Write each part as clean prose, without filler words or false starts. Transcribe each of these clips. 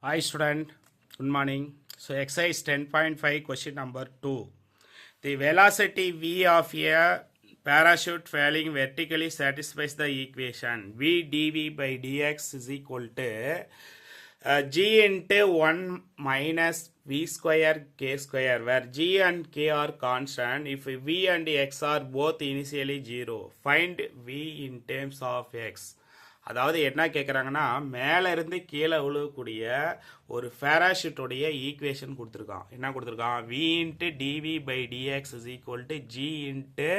Hi student, good morning. So exercise 10.5 question number 2. The velocity v of a parachute falling vertically satisfies the equation v dv by dx is equal to g into 1 minus v square k square, where g and k are constant. If v and x are both initially 0, find v in terms of x. அதாவது என்ன கேட்குறாங்கன்னா, மேலே இருந்து கீழே விழுகக்கூடிய ஒரு பேராஷூட்டோடைய equation கொடுத்துருக்கான். என்ன கொடுத்துருக்கான்? v into dv by dx is equal to g into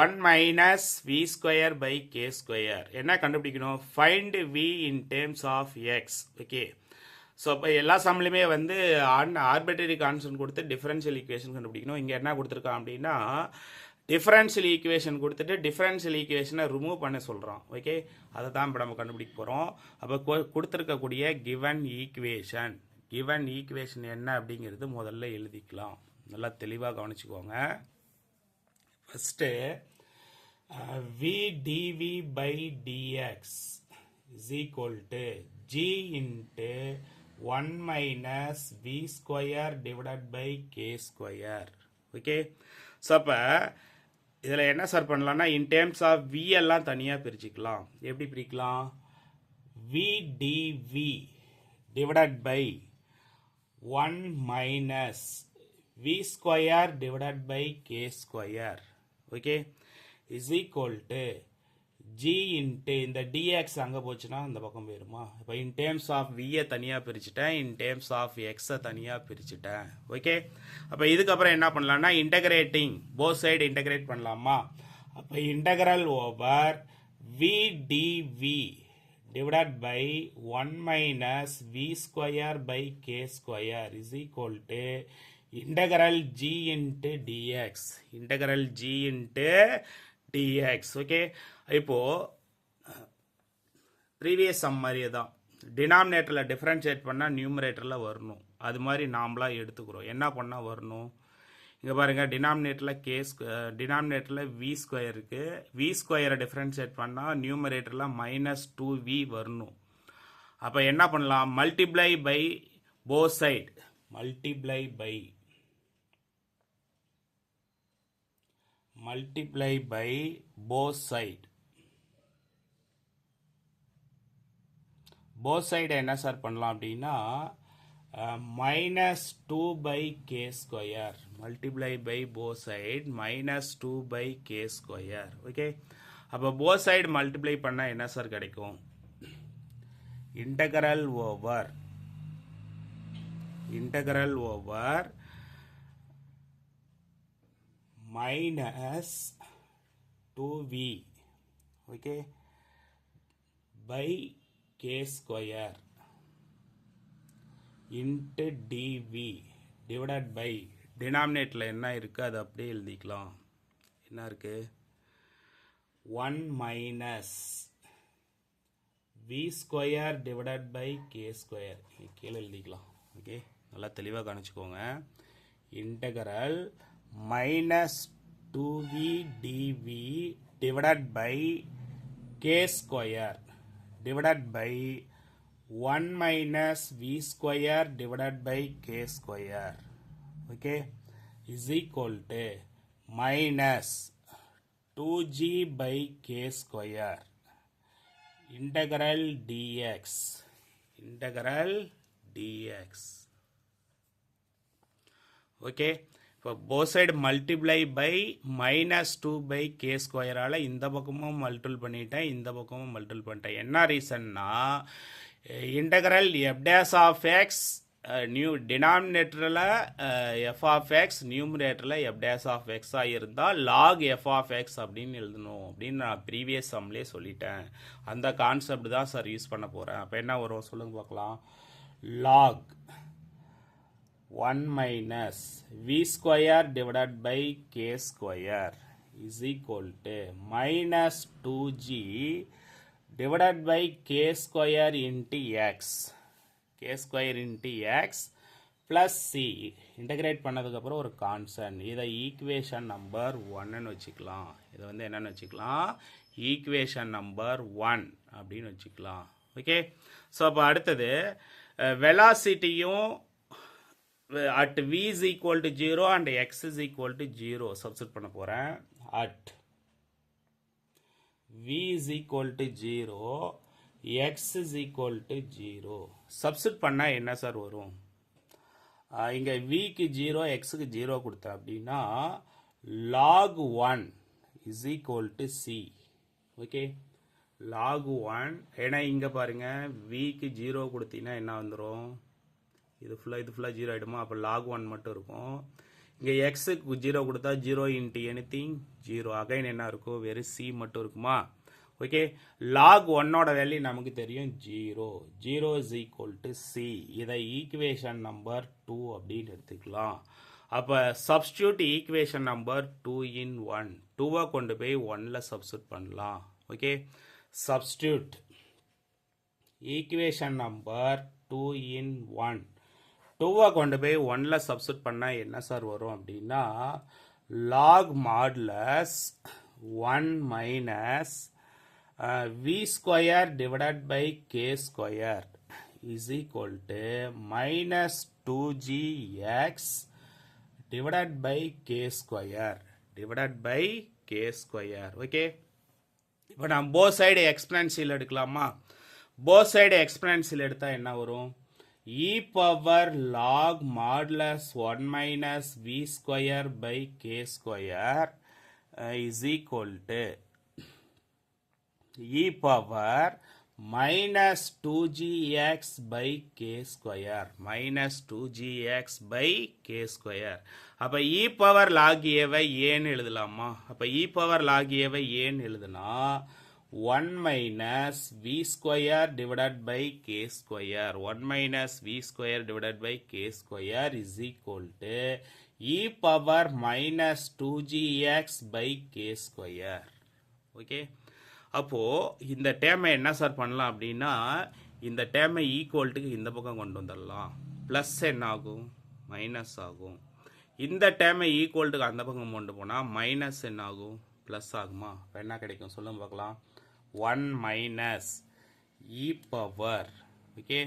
1 minus v square by k square. என்ன கண்டுபிடிக்கணும்? Find v in terms of x. Okay, so இப்போ எல்லா சம்லையுமே வந்து ஆர்பிட்டரி கான்ஸ்டன்ட் கொடுத்து டிஃபரன்ஷியல் ஈக்குவேஷன் கண்டுபிடிக்கணும். இங்கே என்ன கொடுத்துருக்கான் அப்படின்னா, டிஃபரன்ஷியல் ஈக்குவேஷன் கொடுத்துட்டு டிஃபரன்ஷியல் ஈக்குவேஷனை ரிமூவ் பண்ண சொல்கிறோம். ஓகே, அதை தான் இப்போ நம்ம கண்டுபிடிக்க போகிறோம். அப்போ கொடுத்துருக்கக்கூடிய கிவன் ஈக்குவேஷன் என்ன அப்படிங்கிறது முதல்ல எழுதிக்கலாம். நல்லா தெளிவாக கவனிச்சுக்கோங்க. First v dv by dx is equal to g into 1 minus v square divided by k square. Okay, so அப்போ இதில் என்ன சார் பண்ணலாம்னா, இன் டேர்ம்ஸ் ஆஃப் வி எல்லாம் தனியாக பிரிச்சுக்கலாம். எப்படி பிரிக்கலாம்? V dv divided by 1 minus v square divided by k square. Okay, is equal to g into இந்த டிஎக்ஸ் அங்கே போச்சுன்னா அந்த பக்கம் போயிருமா? இப்போ இன் டேர்ம்ஸ் ஆஃப் வியை தனியாக பிரிச்சுட்டேன், இன் டேர்ம்ஸ் ஆஃப் எக்ஸை தனியாக பிரிச்சுட்டேன். ஓகே, அப்போ இதுக்கப்புறம் என்ன பண்ணலாம்னா, இன்டகிரேட்டிங் போத் சைடு இன்டகிரேட் பண்ணலாமா? அப்போ integral over v dv divided by 1 minus v square by k square is equal to integral g into dx. Integral g into dx. Okay, இப்போது previous sum மாதிரியே தான், டினாமினேட்டரில் டிஃப்ரென்ஷியேட் பண்ணால் நியூமரேட்டரில் வரணும். அது மாதிரி நாமளாக எடுத்துக்கிறோம். என்ன பண்ணால் வரணும்? இங்கே பாருங்கள், டினாமினேட்டரில் வி ஸ்கொயர் இருக்குது. வி ஸ்கொயரை டிஃப்ரென்ஷியேட் பண்ணால் நியூமரேட்டரில் மைனஸ் 2v வரணும். அப்போ என்ன பண்ணலாம்? Multiply by both side. Multiply by both side. both side என்ன சார் பண்ணலாம் அப்படின்னா, minus 2 by k square. Multiply by both side minus 2 by k square. Okay, அப்போ போத் சைடு மல்டிப்ளை பண்ணால் என்ன சார் கிடைக்கும்? Integral over minus 2v, okay, by k square into dv divided by denominator என்ன இருக்கு அது அப்படியே எழுதிக்கலாம். என்ன இருக்கு? 1 minus v square divided by k square கீழே எழுதிக்கலாம். ஓகே, நல்லா தெளிவாக கவனிச்சுக்கோங்க. Integral minus 2v dv divided by k square divided by 1 minus v square divided by k square. Okay, is equal to minus 2g by k square integral dx. Okay, இப்போ both side multiply by minus 2 by K ஸ்கொயரால் இந்த பக்கமும் multiple பண்ணிட்டேன், இந்த பக்கமும் multiple பண்ணிட்டேன். என்ன ரீசன்னா, integral F dash of X டினாமினேட்டரில் எஃப் ஆஃப் எக்ஸ், நியூமரேட்டரில் எஃப் டேஸ் ஆஃப் எக்ஸாக இருந்தால் லாக் எஃப் ஆஃப் எக்ஸ் அப்படின்னு எழுதணும் அப்படின்னு நான் ப்ரீவியஸ் சம்லேயே சொல்லிட்டேன். அந்த கான்செப்ட் தான் சார் யூஸ் பண்ண போகிறேன். அப்போ என்ன வரும் சொல்லுங்க பார்க்கலாம். Log 1 minus v square divided by k square is equal to minus 2g divided by k square into x. k square into x plus c. integrate பண்ணதுக்கு அப்புறம் ஒரு கான்ஸ்டன்ட். இதை ஈக்குவேஷன் நம்பர் 1ன்னு வச்சுக்கலாம். இதை வந்து என்னன்னு வச்சுக்கலாம்? ஈக்குவேஷன் நம்பர் 1 அப்படின்னு வச்சுக்கலாம். ஓகே, ஸோ அப்போ அடுத்தது வெலாசிட்டியும் at v is equal to 0 and x is equal to 0 substitute பண்ண போகிறேன். at v is equal to 0 x is equal to 0 substitute பண்ணால் என்ன சார் வரும்? இங்கே vக்கு 0 xக்கு 0 கொடுத்தா அப்படின்னா log 1 is equal to c. Okay, log 1 ஏன்னா இங்கே பாருங்கள் vக்கு 0 கொடுத்தீங்கன்னா என்ன வந்துடும்? இது ஃபுல்லாக 0 ஆகிடுமா? அப்போ log 1 மட்டும் இருக்கும். இங்கே எக்ஸுக்கு 0 கொடுத்தா 0 இன்ட்டு எனிதிங் 0 அகைன் என்ன இருக்கும்? வெறும் c மட்டும் இருக்குமா? ஓகே, log 1ஓட வேல்யூ நமக்கு தெரியும் 0 இஸ் ஈக்குவல் டு c. இதை ஈக்குவேஷன் நம்பர் 2 அப்படின்னு எடுத்துக்கலாம். அப்போ சப்ஸ்டியூட் ஈக்குவேஷன் நம்பர் 2 in 1. 2 கொண்டு போய் 1ல் சப்ஸ்டியூட் பண்ணலாம். Okay, substitute equation number 2 in 1. 2 கொண்டு போய் 1ல் சப்ஸ்டியூட் பண்ணால் என்ன சார் வரும் அப்படின்னா log modulus 1 minus v square divided by k square is equal to minus 2gx divided by k square okay, இப்போ நான் போத் சைடு எக்ஸ்பெனன்ஷியல் எடுக்கலாமா? போத் சைடு எக்ஸ்பெனன்ஷியல் எடுத்தால் என்ன வரும்? e power log modulus 1 minus v square by k square is equal to e power minus 2gx by k square அப்போ e power log a வை ஏன்னு எழுதலாமா? அப்போ e power log a வை ஏன்னு எழுதுனா 1 minus v square divided by k square 1 minus v square divided by k square is equal to e power minus 2gx by k square. Okay, அப்போ இந்த டேமை என்ன sir பண்ணலாம் அப்படின்னா இந்த டேமை ஈக்குவல்ட்டுக்கு இந்த பக்கம் கொண்டு வந்துடலாம். ப்ளஸ் என்ன ஆகும்? மைனஸ் ஆகும். இந்த டேமை ஈக்குவல்ட்டுக்கு அந்த பக்கம் கொண்டு போனால் மைனஸ் என்ன ஆகும்? ப்ளஸ் ஆகுமா? இப்போ என்ன கிடைக்கும் சொல்லுங்க பார்க்கலாம். 1 minus e power okay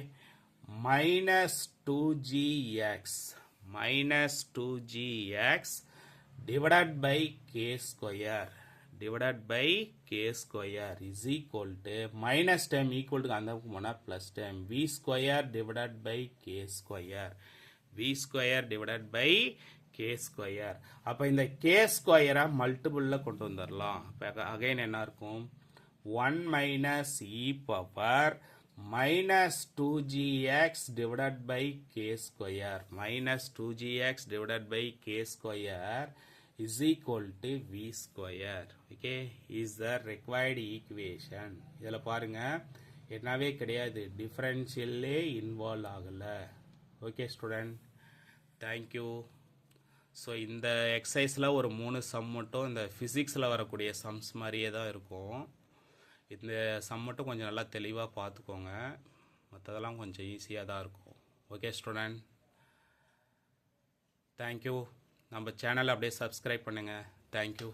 minus 2gx divided by k square is equal to minus term equal to அந்த பக்கம் போனா plus term v square divided by k square அப்ப இந்த k square மல்டிபிள்ல கொண்டு வந்துடலாம். அகைன் என்ன இருக்கும்? 1 minus e power minus 2gx divided by k square is equal to v square. Okay, is the required equation. இதில் பாருங்க என்னவே கிடையாது, டிஃபரன்ஷியல்லே இன்வால்வ் ஆகலை. Okay student, thank you. ஸோ இந்த எக்ஸசைஸில் ஒரு 3 சம் மட்டும் இந்த ஃபிசிக்ஸில் வரக்கூடிய சம்ஸ் மாதிரியே தான் இருக்கும். இந்த சம் மட்டும் கொஞ்சம் நல்லா தெளிவாக பார்த்துக்கோங்க, மற்றதெல்லாம் கொஞ்சம் ஈஸியாக தான் இருக்கும். Okay student, thank you. நம்ம சேனலை அப்படியே சப்ஸ்கிரைப் பண்ணுங்கள். தேங்க்யூ.